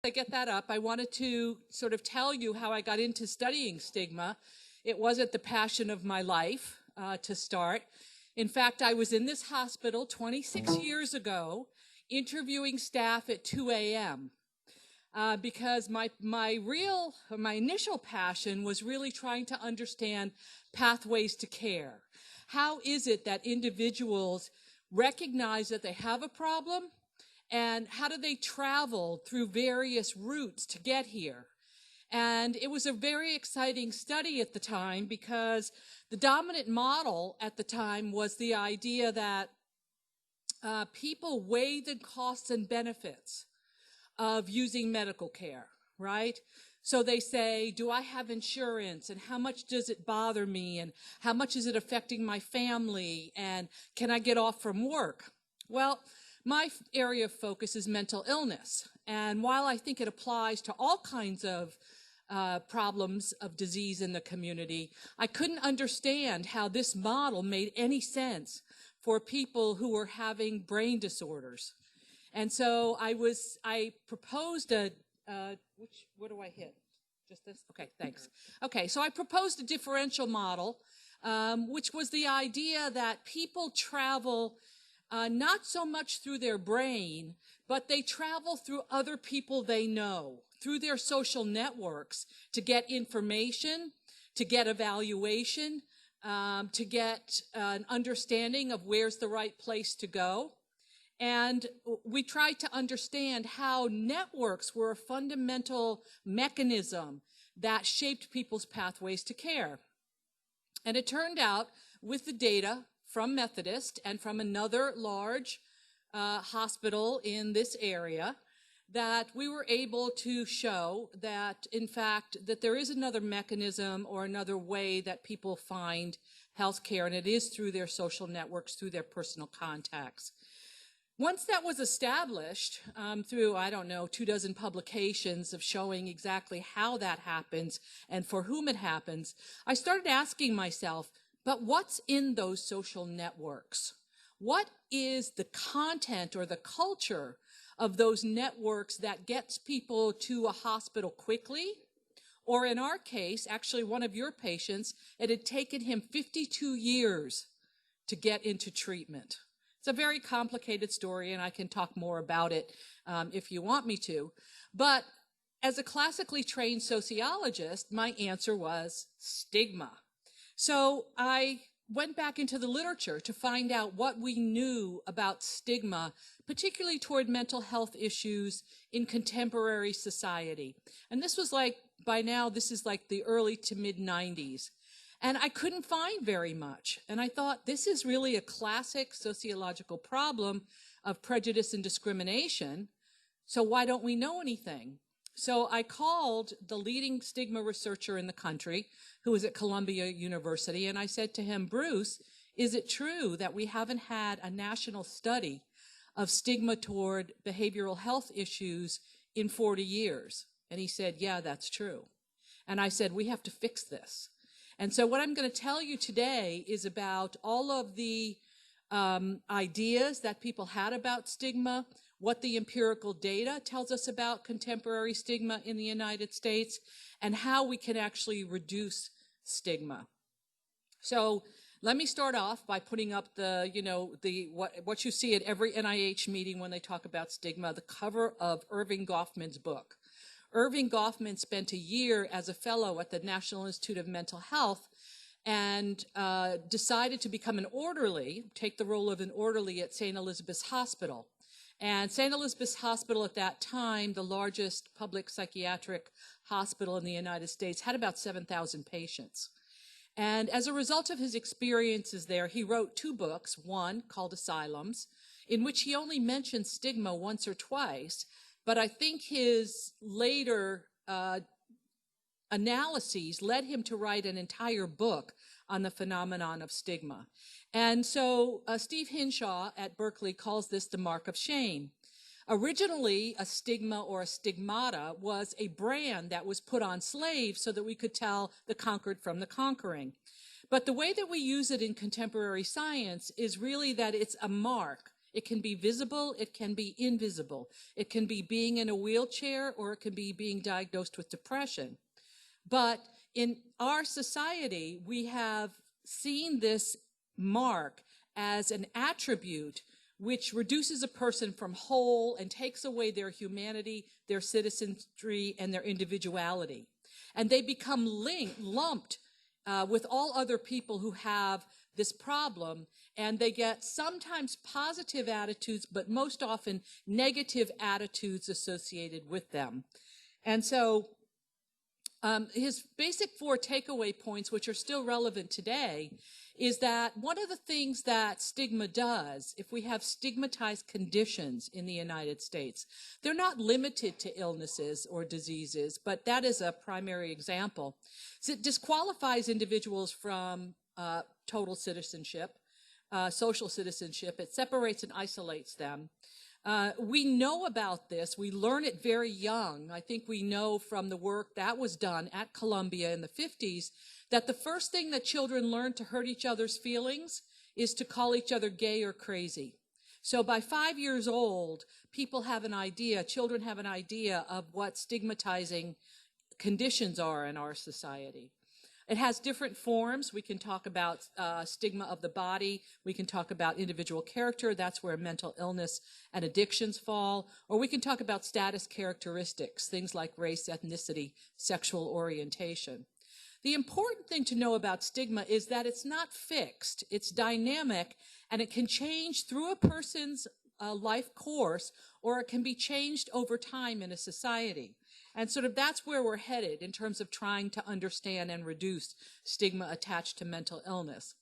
I get that up, I wanted to sort of tell you how I got into studying stigma. It wasn't the passion of my life to start. In fact, I was in this hospital 26 years ago interviewing staff at 2 a.m. Because my initial passion was really trying to understand pathways to care. How is it that individuals recognize that they have a problem, and how do they travel through various routes to get here? And it was a very exciting study at the time because the dominant model at the time was the idea that people weigh the costs and benefits of using medical care, right? So they say, do I have insurance, and how much does it bother me, and how much is it affecting my family, and can I get off from work? Well, my area of focus is mental illness, and while I think it applies to all kinds of problems of disease in the community, I couldn't understand how this model made any sense for people who were having brain disorders. And so I proposed what do I hit? Just this? Okay, thanks. Okay, so I proposed a differential model, which was the idea that people travel not so much through their brain, but they travel through other people they know, through their social networks, to get information, to get evaluation, to get an understanding of where's the right place to go. And we tried to understand how networks were a fundamental mechanism that shaped people's pathways to care. And it turned out, with the data from Methodist and from another large hospital in this area, that we were able to show that, in fact, that there is another mechanism or another way that people find health care, and it is through their social networks, through their personal contacts. Once that was established through, 24 publications of showing exactly how that happens and for whom it happens, I started asking myself, but what's in those social networks? What is the content or the culture of those networks that gets people to a hospital quickly? Or in our case, actually one of your patients, it had taken him 52 years to get into treatment. It's a very complicated story, and I can talk more about it if you want me to. But as a classically trained sociologist, my answer was stigma. So I went back into the literature to find out what we knew about stigma, particularly toward mental health issues in contemporary society. And this was like, by now, this is like the early to mid-90s. And I couldn't find very much. And I thought, this is really a classic sociological problem of prejudice and discrimination. So why don't we know anything? So I called the leading stigma researcher in the country, who was at Columbia University, and I said to him, Bruce, is it true that we haven't had a national study of stigma toward behavioral health issues in 40 years? And he said, yeah, that's true. And I said, we have to fix this. And so what I'm going to tell you today is about all of the ideas that people had about stigma, what the empirical data tells us about contemporary stigma in the United States, and how we can actually reduce stigma. So let me start off by putting up what you see at every NIH meeting when they talk about stigma, the cover of Irving Goffman's book. Irving Goffman spent a year as a fellow at the National Institute of Mental Health and decided to become an orderly, take the role of an orderly at St. Elizabeth's Hospital. And St. Elizabeth's Hospital at that time, the largest public psychiatric hospital in the United States, had about 7,000 patients. And as a result of his experiences there, he wrote 2 books, one called Asylums, in which he only mentioned stigma once or twice, but I think his later analyses led him to write an entire book on the phenomenon of stigma. And so Steve Hinshaw at Berkeley calls this the mark of shame. Originally, a stigma or a stigmata was a brand that was put on slaves so that we could tell the conquered from the conquering. But the way that we use it in contemporary science is really that it's a mark. It can be visible, it can be invisible. It can be being in a wheelchair, or it can be being diagnosed with depression. But in our society, we have seen this mark as an attribute which reduces a person from whole and takes away their humanity, their citizenry, and their individuality. And they become lumped with all other people who have this problem, and they get sometimes positive attitudes, but most often negative attitudes associated with them. And so his basic 4 takeaway points, which are still relevant today, is that one of the things that stigma does, if we have stigmatized conditions in the United States, they're not limited to illnesses or diseases, but that is a primary example. So it disqualifies individuals from total citizenship, social citizenship. It separates and isolates them. We know about this. We learn it very young. I think we know from the work that was done at Columbia in the 50s that the first thing that children learn to hurt each other's feelings is to call each other gay or crazy. So by 5 years old, people have an idea, children have an idea of what stigmatizing conditions are in our society. It has different forms. We can talk about stigma of the body. We can talk about individual character. That's where mental illness and addictions fall. Or we can talk about status characteristics, things like race, ethnicity, sexual orientation. The important thing to know about stigma is that it's not fixed. It's dynamic, and it can change through a person's life course, or it can be changed over time in a society. And sort of that's where we're headed in terms of trying to understand and reduce stigma attached to mental illness.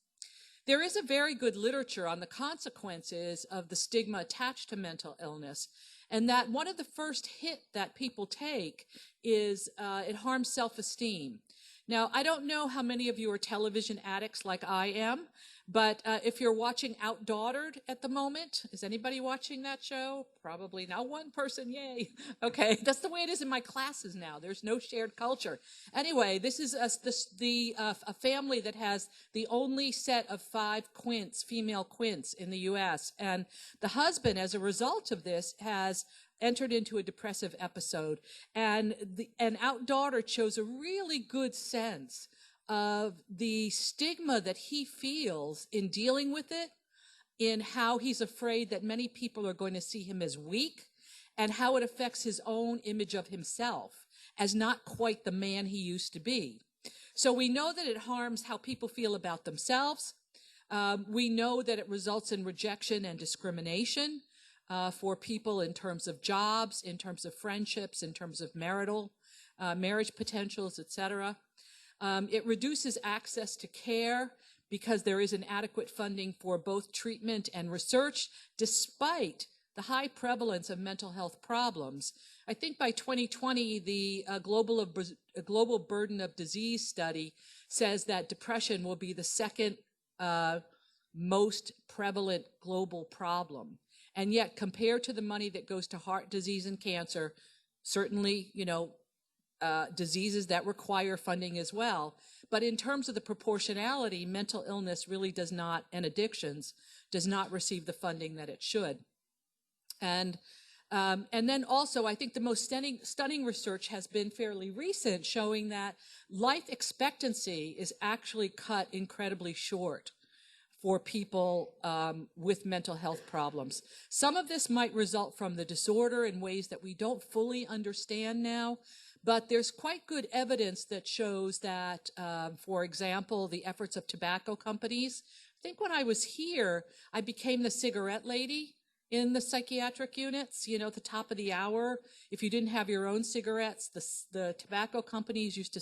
There is a very good literature on the consequences of the stigma attached to mental illness, and that one of the first hit that people take is it harms self-esteem. Now, I don't know how many of you are television addicts like I am, but if you're watching Outdaughtered at the moment, is anybody watching that show? Probably not. One person, yay. Okay, that's the way it is in my classes now. There's no shared culture. Anyway, this is a family that has the only set of 5 quints, female quints in the U.S., and the husband, as a result of this, has entered into a depressive episode, and Outdaughtered shows a really good sense of the stigma that he feels in dealing with it, in how he's afraid that many people are going to see him as weak, and how it affects his own image of himself as not quite the man he used to be. So we know that it harms how people feel about themselves. We know that it results in rejection and discrimination for people in terms of jobs, in terms of friendships, in terms of marriage potentials, etc. It reduces access to care because there is inadequate funding for both treatment and research, despite the high prevalence of mental health problems. I think by 2020, the Global Burden of Disease study says that depression will be the second most prevalent global problem. And yet, compared to the money that goes to heart disease and cancer, certainly, diseases that require funding as well. But in terms of the proportionality, mental illness really does not, and addictions, does not receive the funding that it should. And then also, I think the most stunning research has been fairly recent, showing that life expectancy is actually cut incredibly short for people with mental health problems. Some of this might result from the disorder in ways that we don't fully understand now, but there's quite good evidence that shows that, for example, the efforts of tobacco companies. I think when I was here, I became the cigarette lady in the psychiatric units, at the top of the hour. If you didn't have your own cigarettes, the tobacco companies used to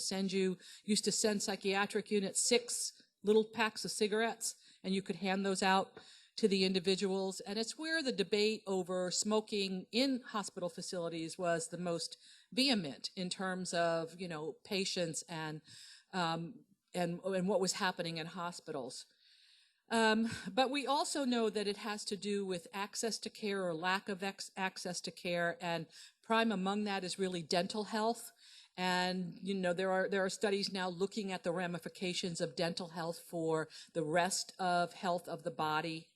send psychiatric units 6 little packs of cigarettes, and you could hand those out to the individuals. And it's where the debate over smoking in hospital facilities was the most vehement in terms of, patients and what was happening in hospitals. But we also know that it has to do with access to care or lack of access to care, and prime among that is really dental health. And there are studies now looking at the ramifications of dental health for the rest of health of the body,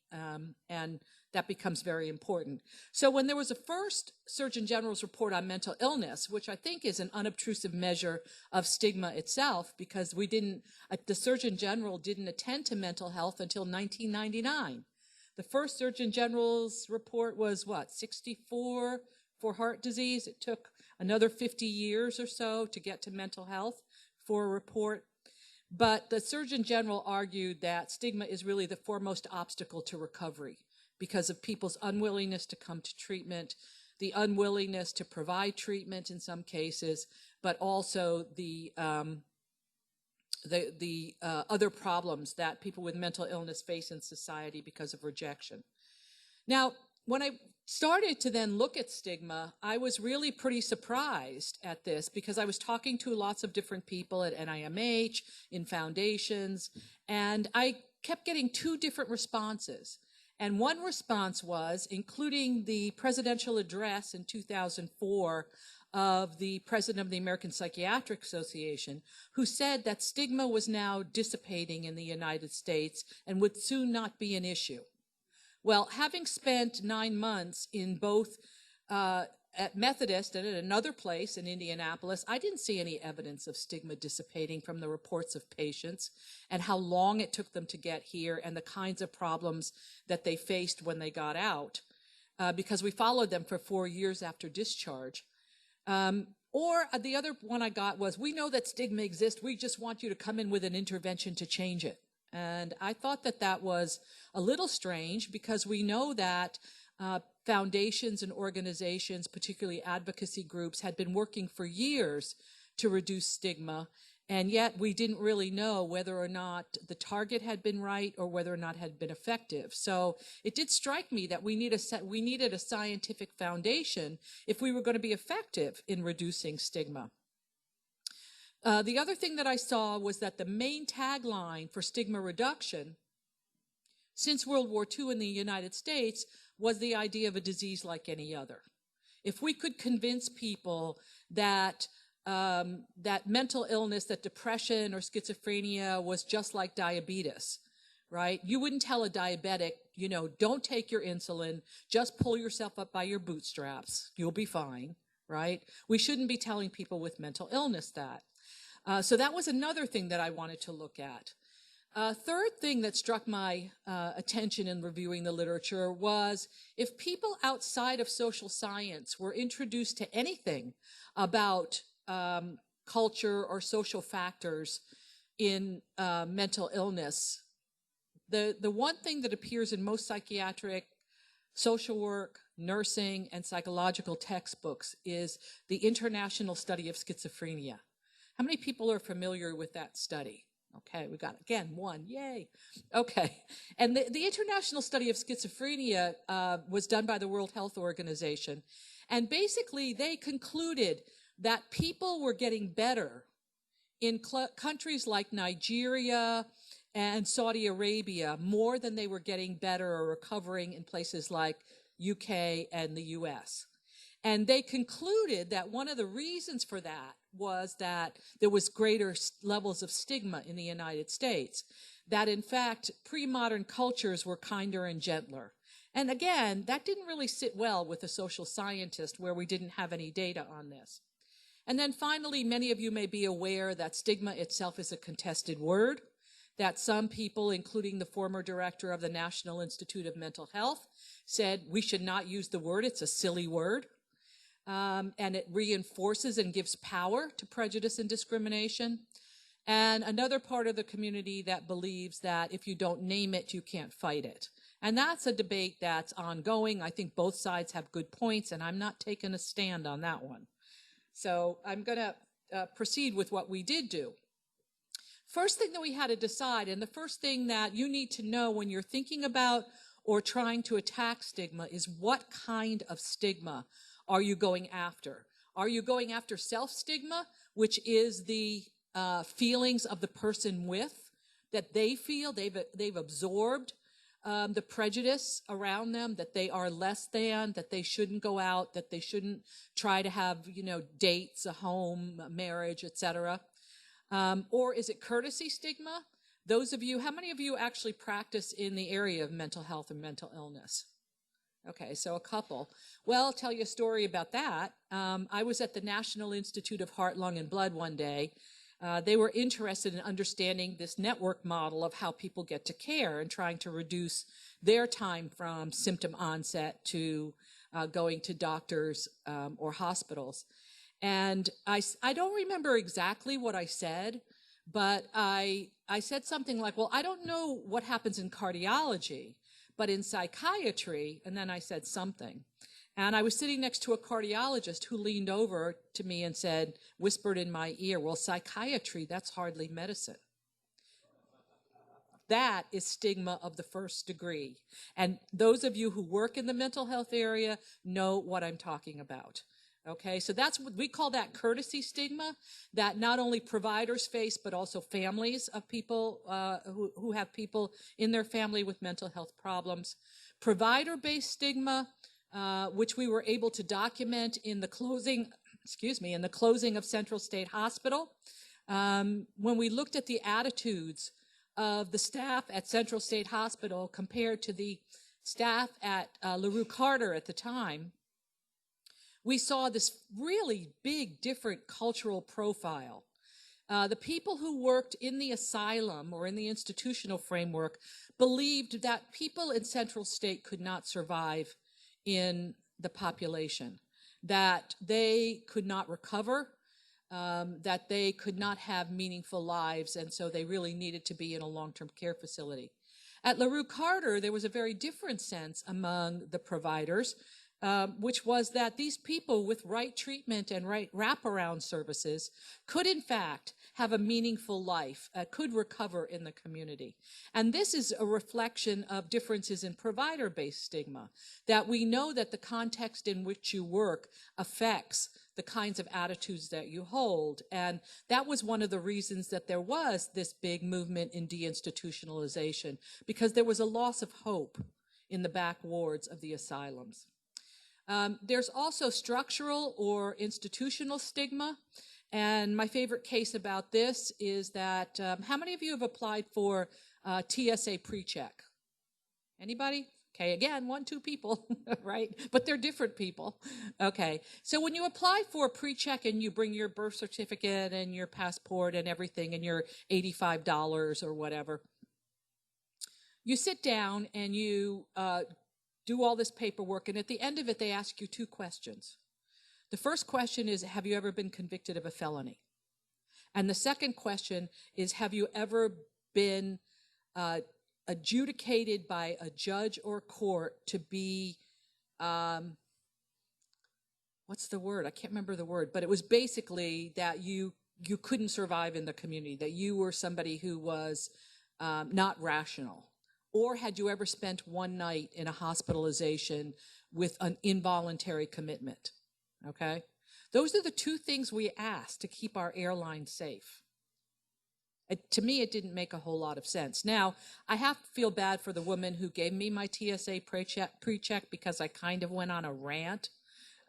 and that becomes very important. So when there was a first Surgeon General's report on mental illness, which I think is an unobtrusive measure of stigma itself, because the Surgeon General didn't attend to mental health until 1999. The first Surgeon General's report was, 64 for heart disease. It took another 50 years or so to get to mental health for a report. But the Surgeon General argued that stigma is really the foremost obstacle to recovery because of people's unwillingness to come to treatment, the unwillingness to provide treatment in some cases, but also the other problems that people with mental illness face in society because of rejection. Now, when I started to then look at stigma, I was really pretty surprised at this because I was talking to lots of different people at NIMH, in foundations, and I kept getting two different responses. And one response was, including the presidential address in 2004 of the president of the American Psychiatric Association, who said that stigma was now dissipating in the United States and would soon not be an issue. Well, having spent 9 months in both at Methodist and at another place in Indianapolis, I didn't see any evidence of stigma dissipating from the reports of patients and how long it took them to get here and the kinds of problems that they faced when they got out, because we followed them for 4 years after discharge. Or the other one I got was, we know that stigma exists, we just want you to come in with an intervention to change it. And I thought that that was a little strange because we know that foundations and organizations, particularly advocacy groups, had been working for years to reduce stigma, and yet we didn't really know whether or not the target had been right or whether or not it had been effective. So it did strike me that we needed a scientific foundation if we were going to be effective in reducing stigma. The other thing that I saw was that the main tagline for stigma reduction since World War II in the United States was the idea of a disease like any other. If we could convince people that that mental illness, that depression or schizophrenia was just like diabetes, right? You wouldn't tell a diabetic, you know, don't take your insulin, just pull yourself up by your bootstraps, you'll be fine, right? We shouldn't be telling people with mental illness that. So that was another thing that I wanted to look at. Third thing that struck my attention in reviewing the literature was if people outside of social science were introduced to anything about culture or social factors in mental illness, the one thing that appears in most psychiatric, social work, nursing, and psychological textbooks is the International Study of Schizophrenia. How many people are familiar with that study? Okay, we got, again, one, yay. Okay, and the International Study of Schizophrenia was done by the World Health Organization, and basically they concluded that people were getting better in countries like Nigeria and Saudi Arabia more than they were getting better or recovering in places like UK and the US. And they concluded that one of the reasons for that was that there was greater levels of stigma in the United States, that in fact pre-modern cultures were kinder and gentler. And again, that didn't really sit well with a social scientist where we didn't have any data on this. And then finally, many of you may be aware that stigma itself is a contested word, that some people, including the former director of the National Institute of Mental Health, said we should not use the word, it's a silly word. And it reinforces and gives power to prejudice and discrimination. And another part of the community that believes that if you don't name it, you can't fight it. And that's a debate that's ongoing. I think both sides have good points, and I'm not taking a stand on that one. So I'm going to proceed with what we did do. First thing that we had to decide, and the first thing that you need to know when you're thinking about or trying to attack stigma, is what kind of stigma are you going after? Are you going after self-stigma, which is the feelings of the person with, that they feel they've absorbed the prejudice around them, that they are less than, that they shouldn't go out, that they shouldn't try to have, you know, dates, a home, a marriage, etc. Or is it courtesy stigma? Those of you, how many of you actually practice in the area of mental health and mental illness? Okay, so a couple. Well, I'll tell you a story about that. I was at the National Institute of Heart, Lung, and Blood one day. They were interested in understanding this network model of how people get to care and trying to reduce their time from symptom onset to going to doctors or hospitals. And I don't remember exactly what I said, but I said something like, well, I don't know what happens in cardiology, but in psychiatry, and then I said something. And I was sitting next to a cardiologist who leaned over to me and said, whispered in my ear, well, psychiatry, that's hardly medicine. That is stigma of the first degree. And those of you who work in the mental health area know what I'm talking about. Okay, so that's what we call that courtesy stigma that not only providers face, but also families of people who have people in their family with mental health problems. Provider-based stigma, which we were able to document in the closing, in the closing of Central State Hospital. When we looked at the attitudes of the staff at Central State Hospital compared to the staff at LaRue Carter at the time, we saw this really big, different cultural profile. The people who worked in the asylum or in the institutional framework believed that people in Central State could not survive in the population, that they could not recover, that they could not have meaningful lives, and so they really needed to be in a long-term care facility. At LaRue Carter, there was a very different sense among the providers, which was that these people with right treatment and right wraparound services could in fact have a meaningful life, could recover in the community. And this is a reflection of differences in provider-based stigma, that we know that the context in which you work affects the kinds of attitudes that you hold. And that was one of the reasons that there was this big movement in deinstitutionalization, because there was a loss of hope in the back wards of the asylums. There's also structural or institutional stigma. And my favorite case about this is that, how many of you have applied for TSA pre-check? Anybody? Okay, again, 1, 2 people, right? But they're different people. Okay, so when you apply for a pre-check and you bring your birth certificate and your passport and everything and your $85 or whatever, you sit down and you do all this paperwork, and at the end of it, they ask you 2 questions. The first question is, have you ever been convicted of a felony? And the second question is, have you ever been adjudicated by a judge or court to be, what's the word? I can't remember the word, but it was basically that you couldn't survive in the community, that you were somebody who was not rational. Or had you ever spent one night in a hospitalization with an involuntary commitment? Okay? Those are the 2 things we ask to keep our airline safe. To me, it didn't make a whole lot of sense. Now, I have to feel bad for the woman who gave me my TSA pre-check because I kind of went on a rant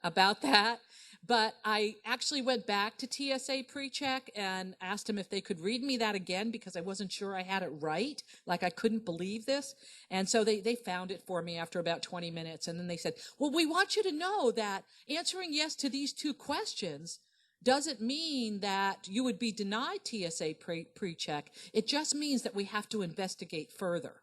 about that. But I actually went back to TSA pre-check and asked them if they could read me that again because I wasn't sure I had it right. Like, I couldn't believe this. And so they found it for me after about 20 minutes. And then they said, well, we want you to know that answering yes to these 2 questions doesn't mean that you would be denied TSA pre-check. It just means that we have to investigate further.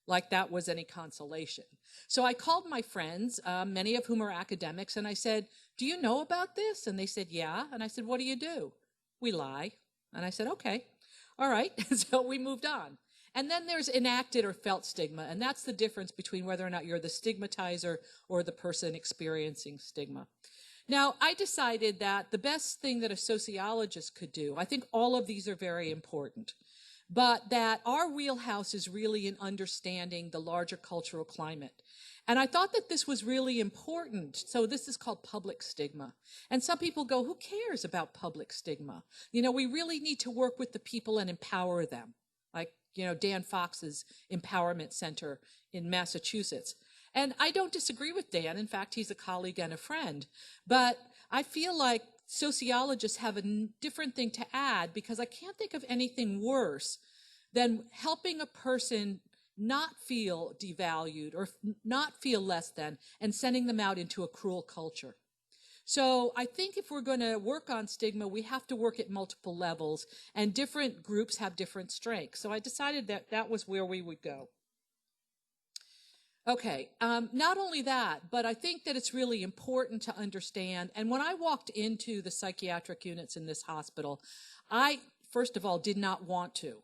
Like that was any consolation. So I called my friends, many of whom are academics, and I said, do you know about this? And they said, yeah. And I said, what do? We lie. And I said, okay, all right. So we moved on. And then there's enacted or felt stigma, and that's the difference between whether or not you're the stigmatizer or the person experiencing stigma. Now, I decided that the best thing that a sociologist could do, I think all of these are very important, but that our wheelhouse is really in understanding the larger cultural climate. And I thought that this was really important. So this is called public stigma. And some people go, who cares about public stigma? You know, we really need to work with the people and empower them. Like, you know, Dan Fox's Empowerment Center in Massachusetts. And I don't disagree with Dan. In fact, he's a colleague and a friend. But I feel like sociologists have a different thing to add because I can't think of anything worse than helping a person not feel devalued or not feel less than, and sending them out into a cruel culture. So I think if we're going to work on stigma, we have to work at multiple levels, and different groups have different strengths. So I decided that that was where we would go. Okay, not only that, but I think that it's really important to understand, and when I walked into the psychiatric units in this hospital, I, first of all, did not want to,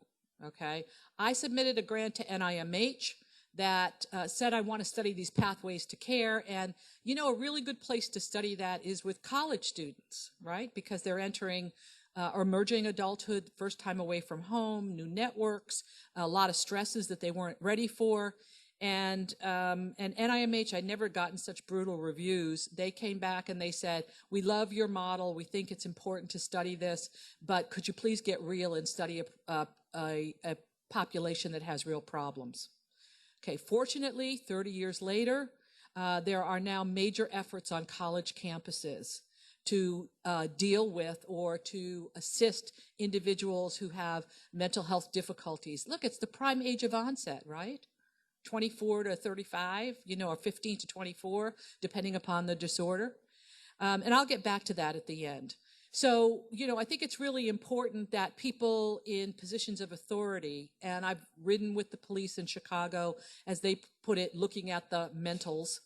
okay? I submitted a grant to NIMH that said I want to study these pathways to care, and you know, a really good place to study that is with college students, right? Because they're entering or emerging adulthood, first time away from home, new networks, a lot of stresses that they weren't ready for. And NIMH, I'd never gotten such brutal reviews. They came back and they said, we love your model. We think it's important to study this, but could you please get real and study a population that has real problems? Okay, fortunately, 30 years later, there are now major efforts on college campuses to deal with or to assist individuals who have mental health difficulties. Look, it's the prime age of onset, right? 24 to 35, you know, or 15 to 24, depending upon the disorder. And I'll get back to that at the end. So, you know, I think it's really important that people in positions of authority, and I've ridden with the police in Chicago, as they put it, looking at the mentals,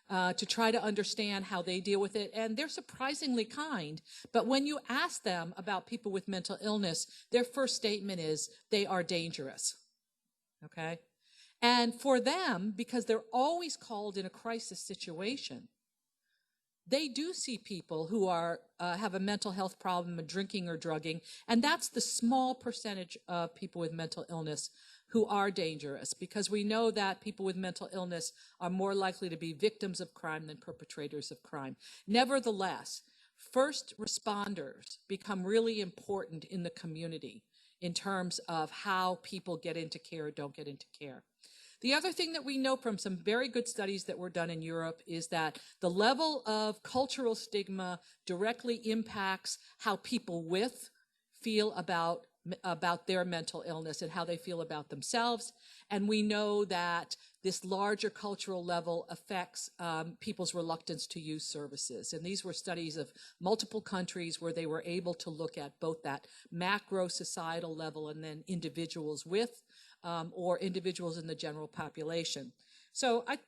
to try to understand how they deal with it. And they're surprisingly kind. But when you ask them about people with mental illness, their first statement is they are dangerous. Okay? And for them, because they're always called in a crisis situation, they do see people who are have a mental health problem, a drinking or drugging, and that's the small percentage of people with mental illness who are dangerous, because we know that people with mental illness are more likely to be victims of crime than perpetrators of crime. Nevertheless, first responders become really important in the community in terms of how people get into care or don't get into care. The other thing that we know from some very good studies that were done in Europe is that the level of cultural stigma directly impacts how people with feel about their mental illness and how they feel about themselves. And we know that this larger cultural level affects people's reluctance to use services. And these were studies of multiple countries where they were able to look at both that macro societal level and then individuals with or individuals in the general population. So I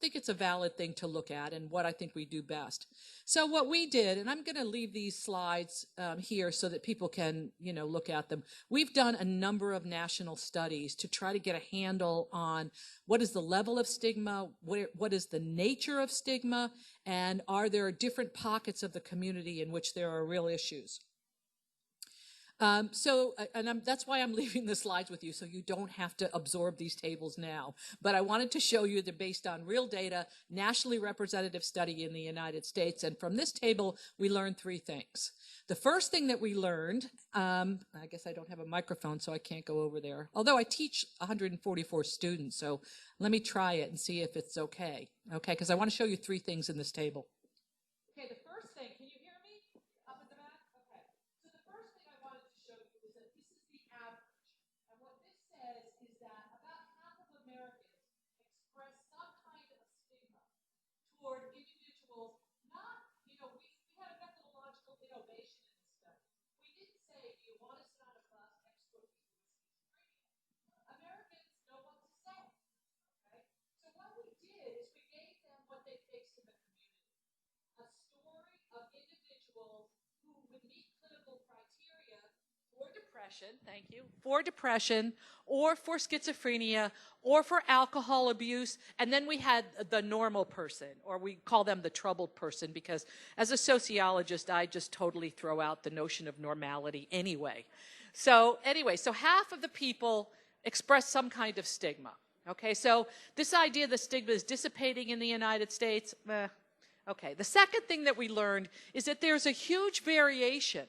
think it's a valid thing to look at and what I think we do best. So what we did, and I'm going to leave these slides here so that people can, you know, look at them. We've done a number of national studies to try to get a handle on what is the level of stigma, what is the nature of stigma, and are there different pockets of the community in which there are real issues. That's why I'm leaving the slides with you, so you don't have to absorb these tables now. But I wanted to show you they're based on real data, nationally representative study in the United States. And from this table, we learned three things. The first thing that we learned, I guess I don't have a microphone, so I can't go over there. Although I teach 144 students, so let me try it and see if it's okay. Okay, because I want to show you three things in this table. Okay, the first thing, can you hear me up at the back? Okay. So the first thing I wanted to show you is that this is the average. And what this says is that about half of Americans express some kind of stigma toward individuals. Not, you know, we had a methodological innovation in this study. We didn't say, do you want to sit on a bus next to a people with schizophrenia? Americans know what to say. Okay? So what we did is we gave them what they faced in the community. A story of individuals who would meet clinical criteria for depression, thank you, for depression, or for schizophrenia, or for alcohol abuse, and then we had the normal person, or we call them the troubled person, because as a sociologist, I just totally throw out the notion of normality anyway. So anyway, so half of the people express some kind of stigma. Okay, so this idea that stigma is dissipating in the United States, okay. The second thing that we learned is that there's a huge variation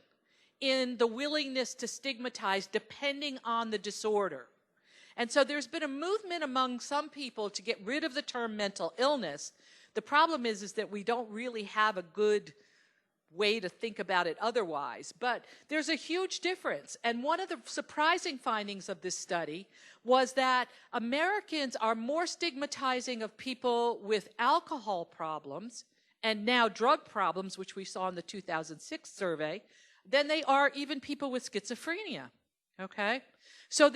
in the willingness to stigmatize depending on the disorder. And so there's been a movement among some people to get rid of the term mental illness. The problem is that we don't really have a good way to think about it otherwise. But there's a huge difference. And one of the surprising findings of this study was that Americans are more stigmatizing of people with alcohol problems and now drug problems, which we saw in the 2006 survey, than they are even people with schizophrenia. Okay? So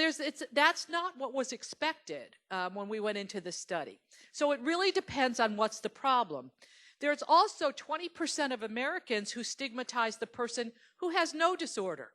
that's not what was expected when we went into the study. So it really depends on what's the problem. There's also 20% of Americans who stigmatize the person who has no disorder.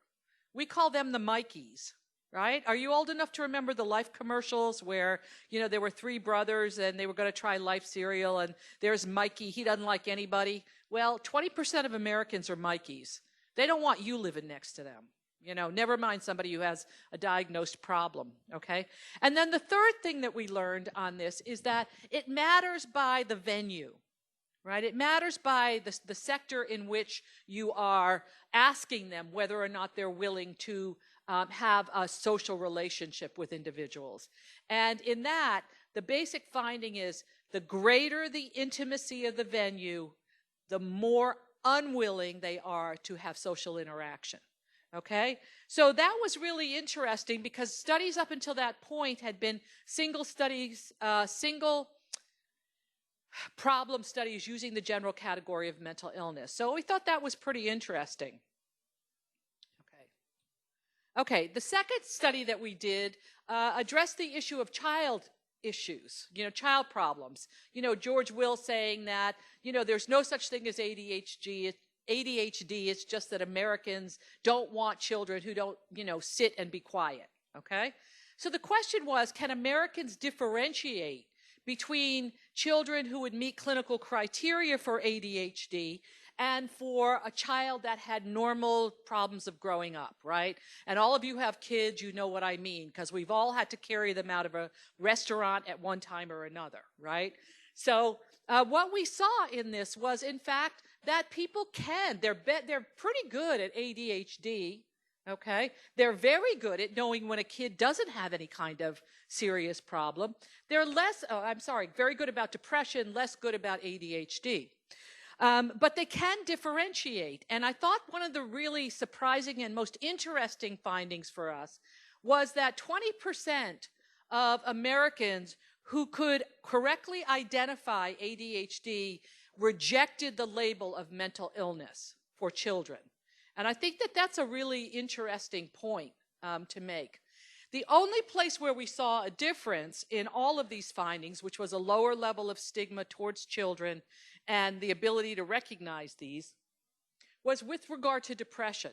We call them the Mikeys, right? Are you old enough to remember the Life commercials where, you know, there were three brothers and they were going to try Life cereal and there's Mikey, he doesn't like anybody. Well, 20% of Americans are Mikeys. They don't want you living next to them. You know, never mind somebody who has a diagnosed problem, okay? And then the third thing that we learned on this is that it matters by the venue, right? It matters by the sector in which you are asking them whether or not they're willing to have a social relationship with individuals. And in that, the basic finding is the greater the intimacy of the venue, the more unwilling they are to have social interaction. Okay, so that was really interesting because studies up until that point had been single problem studies using the general category of mental illness. So we thought that was pretty interesting. Okay, the second study that we did addressed the issue of child issues, you know, child problems. You know, George Will saying that, you know, there's no such thing as ADHD, it's just that Americans don't want children who don't, you know, sit and be quiet, okay? So the question was, can Americans differentiate between children who would meet clinical criteria for ADHD and for a child that had normal problems of growing up, right? And all of you have kids, you know what I mean, because we've all had to carry them out of a restaurant at one time or another, right? So what we saw in this was, in fact, that people they're pretty good at ADHD, okay? They're very good at knowing when a kid doesn't have any kind of serious problem. They're very good about depression, less good about ADHD. But they can differentiate. And I thought one of the really surprising and most interesting findings for us was that 20% of Americans who could correctly identify ADHD rejected the label of mental illness for children. And I think that that's a really interesting point to make. The only place where we saw a difference in all of these findings, which was a lower level of stigma towards children and the ability to recognize these, was with regard to depression,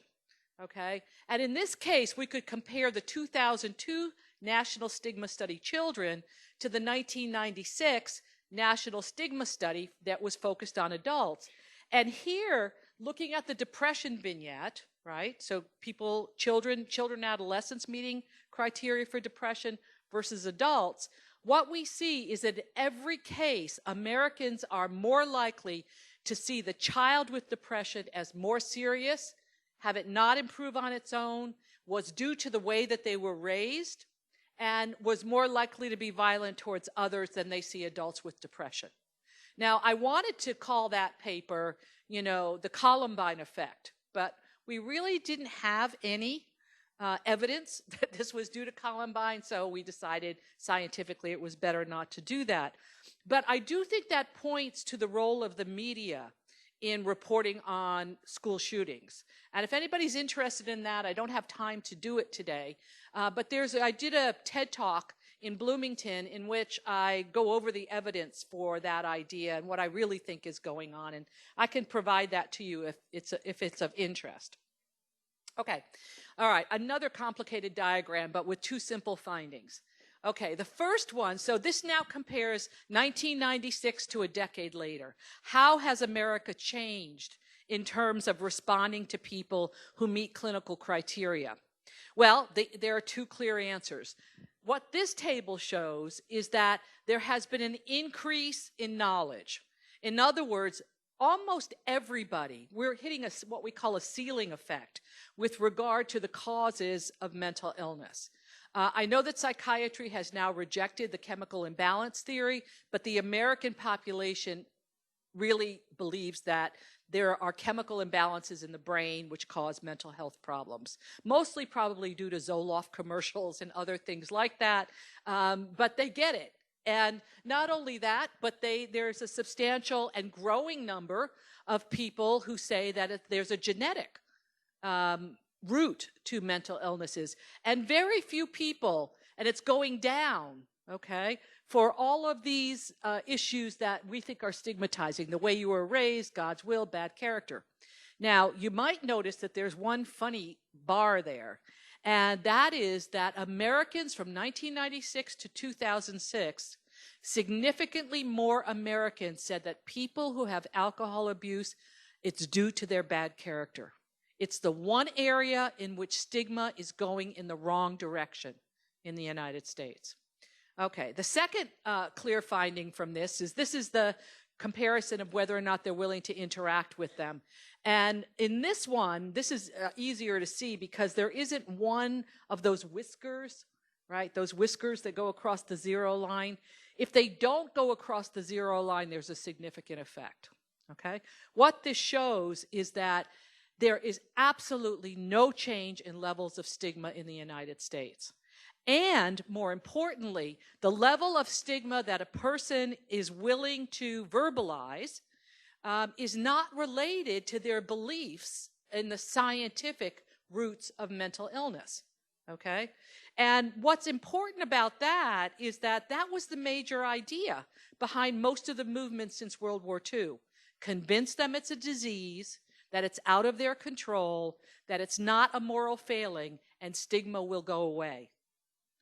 okay? And in this case, we could compare the 2002 National Stigma Study Children to the 1996 National Stigma Study that was focused on adults. And here, looking at the depression vignette, right? So children, adolescents meeting criteria for depression versus adults, what we see is that in every case, Americans are more likely to see the child with depression as more serious, have it not improve on its own, was due to the way that they were raised, and was more likely to be violent towards others than they see adults with depression. Now, I wanted to call that paper, you know, the Columbine effect, but we really didn't have any evidence that this was due to Columbine, so we decided scientifically it was better not to do that. But I do think that points to the role of the media in reporting on school shootings. And if anybody's interested in that, I don't have time to do it today, but I did a TED Talk in Bloomington in which I go over the evidence for that idea and what I really think is going on, and I can provide that to you if it's of interest. Okay, all right, another complicated diagram, but with two simple findings. Okay, the first one, so this now compares 1996 to a decade later. How has America changed in terms of responding to people who meet clinical criteria? Well, there are two clear answers. What this table shows is that there has been an increase in knowledge. In other words, almost everybody, we're hitting what we call a ceiling effect with regard to the causes of mental illness. I know that psychiatry has now rejected the chemical imbalance theory, but the American population really believes that there are chemical imbalances in the brain which cause mental health problems, mostly probably due to Zoloft commercials and other things like that, but they get it. And not only that, but there's a substantial and growing number of people who say that there's a genetic root to mental illnesses. And very few people, and it's going down, okay, for all of these issues that we think are stigmatizing, the way you were raised, God's will, bad character. Now, you might notice that there's one funny bar there, and that is that Americans from 1996 to 2006, significantly more Americans said that people who have alcohol abuse, it's due to their bad character. It's the one area in which stigma is going in the wrong direction in the United States. Okay, the second clear finding from this is the comparison of whether or not they're willing to interact with them. And in this one, this is easier to see because there isn't one of those whiskers, right? Those whiskers that go across the zero line. If they don't go across the zero line, there's a significant effect, okay? What this shows is that there is absolutely no change in levels of stigma in the United States. And more importantly, the level of stigma that a person is willing to verbalize is not related to their beliefs in the scientific roots of mental illness, okay? And what's important about that is that that was the major idea behind most of the movements since World War II. Convince them it's a disease, that it's out of their control, that it's not a moral failing, and stigma will go away.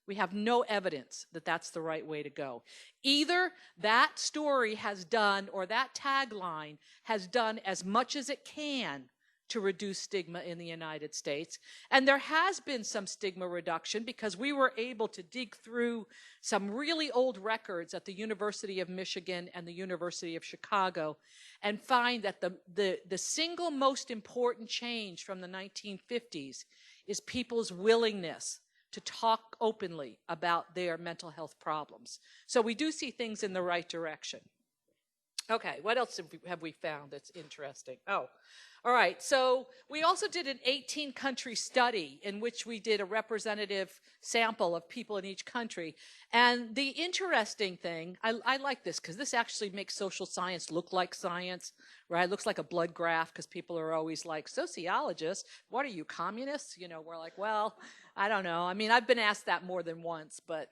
We have no evidence that that's the right way to go. Either that story has done, or that tagline has done as much as it can to reduce stigma in the United States. And there has been some stigma reduction because we were able to dig through some really old records at the University of Michigan and the University of Chicago and find that the single most important change from the 1950s is people's willingness to talk openly about their mental health problems. So we do see things in the right direction. Okay, what else have we found that's interesting? Oh, all right, so we also did an 18-country study in which we did a representative sample of people in each country. And the interesting thing, I like this because this actually makes social science look like science, right? It looks like a blood graph because people are always like, sociologists, what are you, communists? You know, we're like, well, I don't know. I mean, I've been asked that more than once, but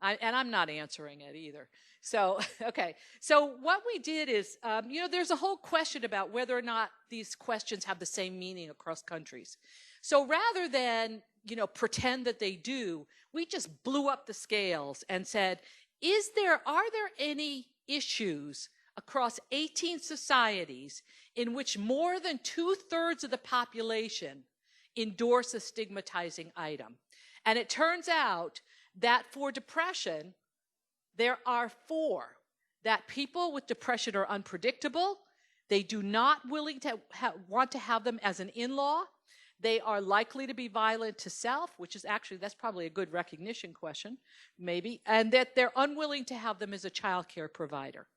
I'm not answering it either. So, okay. So what we did is, you know, there's a whole question about whether or not these questions have the same meaning across countries. So rather than, you know, pretend that they do, we just blew up the scales and said, are there any issues across 18 societies in which more than 2/3 of the population endorse a stigmatizing item? And it turns out that for depression, there are 4. That people with depression are unpredictable. They do not want to have them as an in-law. They are likely to be violent to self, which is actually, that's probably a good recognition question, maybe, and that they're unwilling to have them as a child care provider.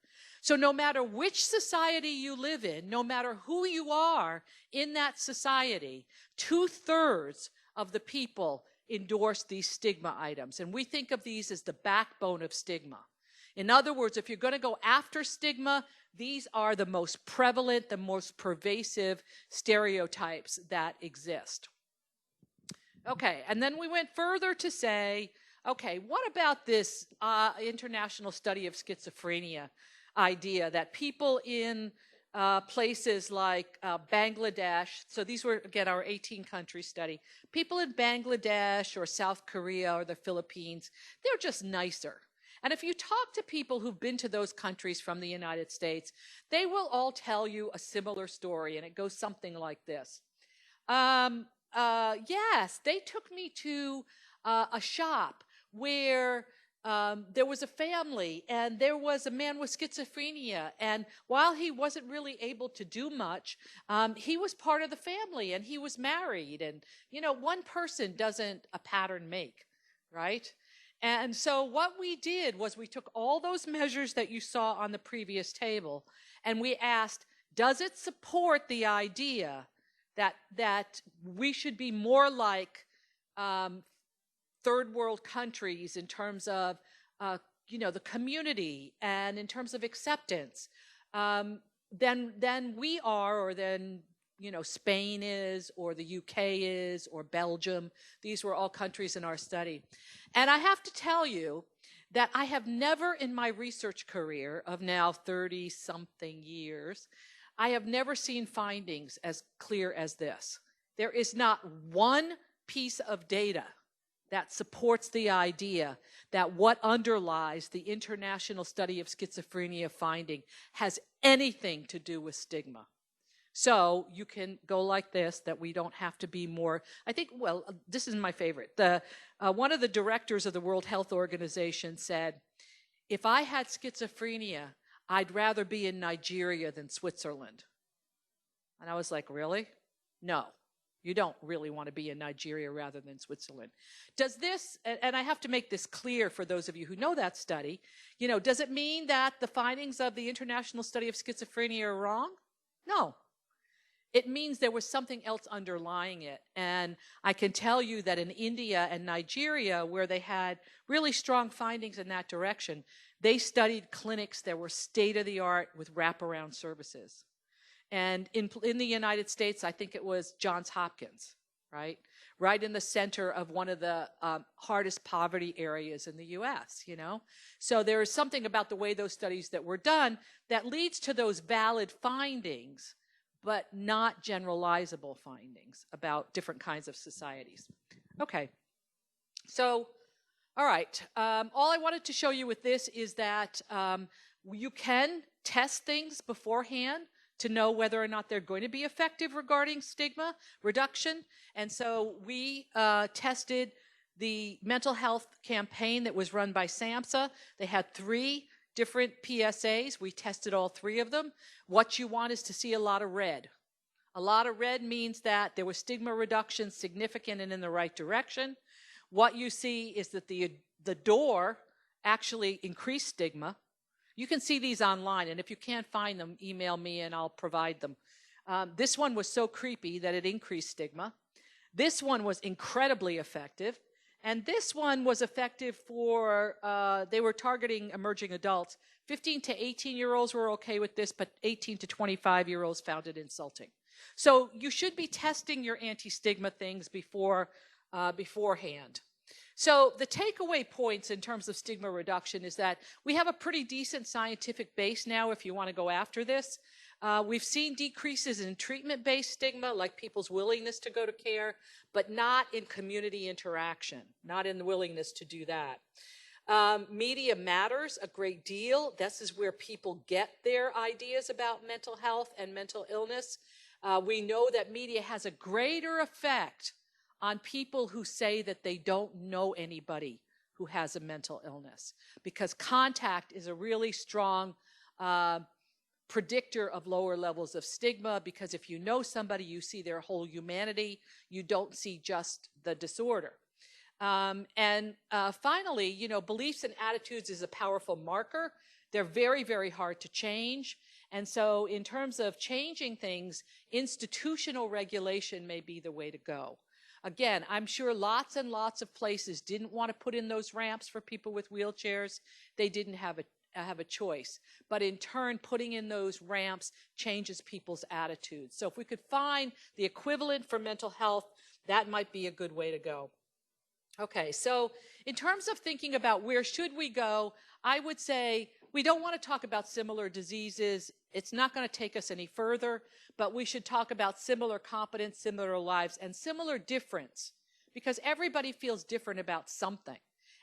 So no matter which society you live in, no matter who you are in that society, 2/3 of the people endorse these stigma items. And we think of these as the backbone of stigma. In other words, if you're going to go after stigma, these are the most prevalent, the most pervasive stereotypes that exist. Okay, and then we went further to say, okay, what about this international study of schizophrenia idea that people in places like Bangladesh, so these were, again, our 18-country study. People in Bangladesh or South Korea or the Philippines, they're just nicer. And if you talk to people who've been to those countries from the United States, they will all tell you a similar story, and it goes something like this. Yes, they took me to a shop where there was a family, and there was a man with schizophrenia, and while he wasn't really able to do much, he was part of the family, and he was married, and, you know, one person doesn't a pattern make, right? And so what we did was we took all those measures that you saw on the previous table, and we asked, Does it support the idea that we should be more like third world countries in terms of the community and in terms of acceptance than we are, or than Spain is, or the UK is, or Belgium? These were all countries in our study. And I have to tell you that I have never in my research career of now 30-something years, I have never seen findings as clear as this. There is not one piece of data that supports the idea that what underlies the international study of schizophrenia finding has anything to do with stigma. So you can go like this, that we don't have to be more, I think, well, this is my favorite. One of the directors of the World Health Organization said, if I had schizophrenia, I'd rather be in Nigeria than Switzerland. And I was like, really? No, you don't really want to be in Nigeria rather than Switzerland. Does this, and I have to make this clear for those of you who know that study, does it mean that the findings of the International Study of Schizophrenia are wrong? No. It means there was something else underlying it. And I can tell you that in India and Nigeria, where they had really strong findings in that direction, they studied clinics that were state-of-the-art with wraparound services. And in the United States, I think it was Johns Hopkins, right? Right in the center of one of the hardest poverty areas in the US, So there is something about the way those studies that were done that leads to those valid findings, but not generalizable findings about different kinds of societies. Okay, so, all right. All I wanted to show you with this is that you can test things beforehand to know whether or not they're going to be effective regarding stigma reduction. And so we tested the mental health campaign that was run by SAMHSA. They had 3 different PSAs. We tested all 3 of them. What you want is to see a lot of red. A lot of red means that there was stigma reduction, significant and in the right direction. What you see is that the door actually increased stigma. You can see these online, and if you can't find them, email me and I'll provide them. This one was so creepy that it increased stigma. This one was incredibly effective. And this one was effective for, they were targeting emerging adults. 15 to 18-year-olds were okay with this, but 18 to 25-year-olds found it insulting. So you should be testing your anti-stigma things beforehand. So the takeaway points in terms of stigma reduction is that we have a pretty decent scientific base now if you want to go after this. We've seen decreases in treatment-based stigma, like people's willingness to go to care, but not in community interaction, not in the willingness to do that. Media matters a great deal. This is where people get their ideas about mental health and mental illness. We know that media has a greater effect on people who say that they don't know anybody who has a mental illness, because contact is a really strong predictor of lower levels of stigma, because if you know somebody, you see their whole humanity. You don't see just the disorder. Finally, beliefs and attitudes is a powerful marker. They're very, very hard to change. And so in terms of changing things, institutional regulation may be the way to go. Again, I'm sure lots and lots of places didn't want to put in those ramps for people with wheelchairs. They didn't have a choice. But in turn, putting in those ramps changes people's attitudes. So if we could find the equivalent for mental health, that might be a good way to go. Okay, so in terms of thinking about where should we go, I would say we don't want to talk about similar diseases. It's not going to take us any further, but we should talk about similar competence, similar lives, and similar difference, because everybody feels different about something.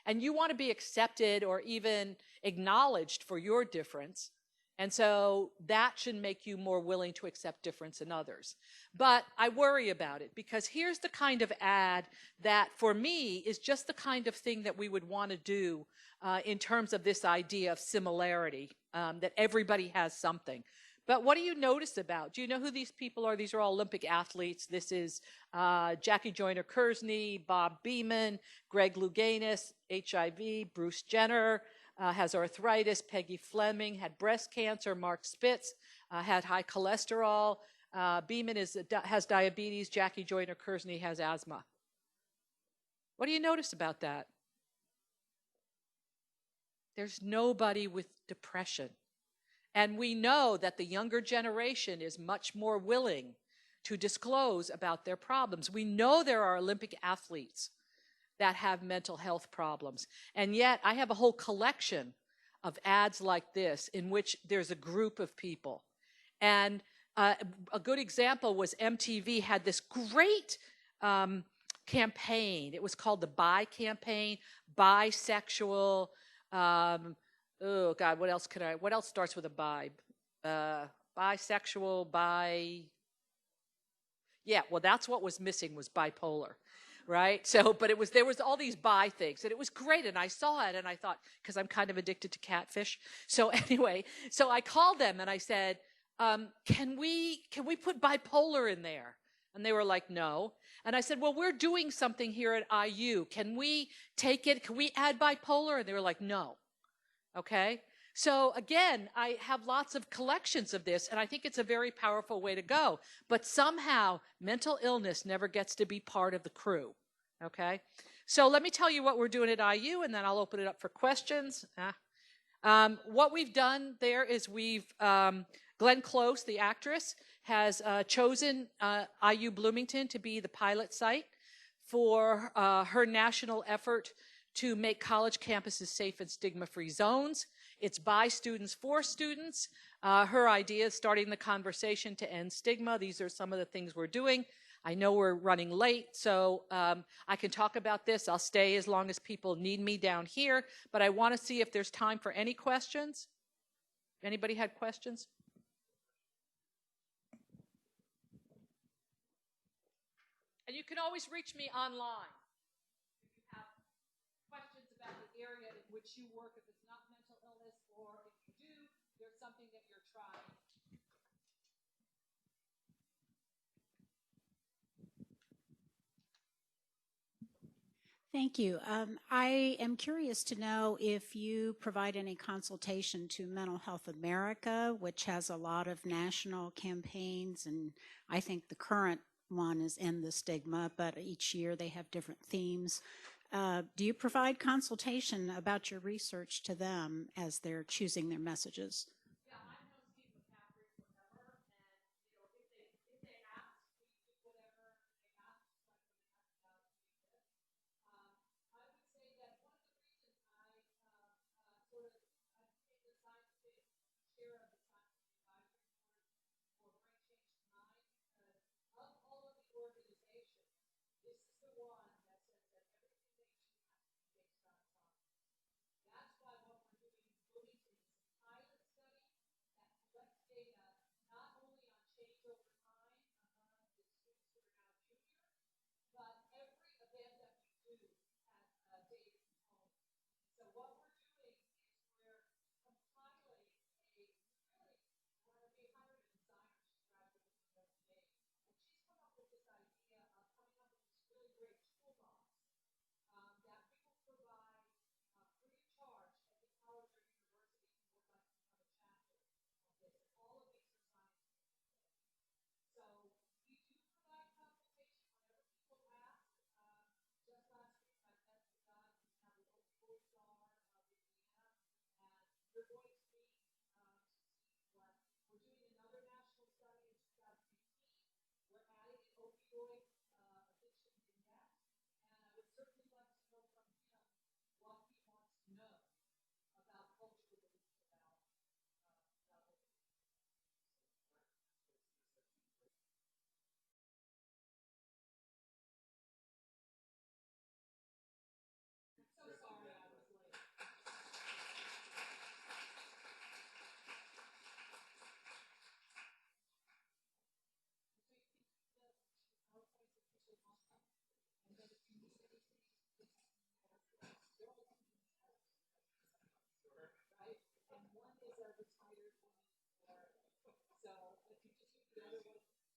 And you want to be accepted or even acknowledged for your difference. And so that should make you more willing to accept difference in others. But I worry about it, because here's the kind of ad that for me is just the kind of thing that we would want to do in terms of this idea of similarity, that everybody has something. But what do you notice about? Do you know who these people are? These are all Olympic athletes. This is Jackie Joyner-Kersee, Bob Beamon, Greg Louganis, HIV, Bruce Jenner, has arthritis, Peggy Fleming had breast cancer, Mark Spitz had high cholesterol. Beeman has diabetes. Jackie Joyner-Kersney has asthma. What do you notice about that? There's nobody with depression. And we know that the younger generation is much more willing to disclose about their problems. We know there are Olympic athletes that have mental health problems. And yet I have a whole collection of ads like this in which there's a group of people. And a good example was MTV had this great campaign. It was called the Bi campaign, bisexual. Oh God, what else starts with a bi? Bisexual, yeah, well, that's what was missing, was bipolar, right? So, but there was all these bi things, and it was great, and I saw it, and I thought, because I'm kind of addicted to catfish. So anyway, so I called them, and I said, can we put bipolar in there? And they were like, no. And I said, well, we're doing something here at IU. Can we take it? Can we add bipolar? And they were like, no. Okay? So again, I have lots of collections of this, and I think it's a very powerful way to go. But somehow, mental illness never gets to be part of the crew. Okay? So let me tell you what we're doing at IU, and then I'll open it up for questions. What we've done there is Glenn Close, the actress, has chosen IU Bloomington to be the pilot site for her national effort to make college campuses safe and stigma-free zones. It's by students for students. Her idea is starting the conversation to end stigma. These are some of the things we're doing. I know we're running late, so I can talk about this. I'll stay as long as people need me down here, but I want to see if there's time for any questions. Anybody had questions? And you can always reach me online if you have questions about the area in which you work, if it's not mental illness, or if you do, there's something that you're trying. Thank you. I am curious to know if you provide any consultation to Mental Health America, which has a lot of national campaigns, and I think the current one is End the Stigma, but each year they have different themes. Do you provide consultation about your research to them as they're choosing their messages? Yeah, I've known Steve McCaffrey forever, and if they ask, we do whatever they ask, like when they ask about this. I would say that one of the reasons I take the scientific chair of the scientific advisory board for Bring Change to Mind, because of all of the organizations, this is the one that says that everything they do has to be based on science. That's why what we're doing in Bloomington is a pilot study that collects data not only on change over time among the students who are now juniors, but every event that we do has a data component. So what we're doing is we're compiling really, one of the 100 designers graduated from MBA, and she's come up with this idea of coming up with this really great toolbox that we will provide free of charge at the college or university who would like to become a chapter of this. And all of these are scientific. So we do provide consultation whenever people ask. Just last week I met the guy who's now the opioid czar of Indiana, and we're going to meet to see what we're doing another national study in 2018. We're adding an opioid addiction index, and I would certainly like to know from him what he wants to know about culturally about opioids. So sorry I was late. Right? And one is a retired woman. So if you just use the other one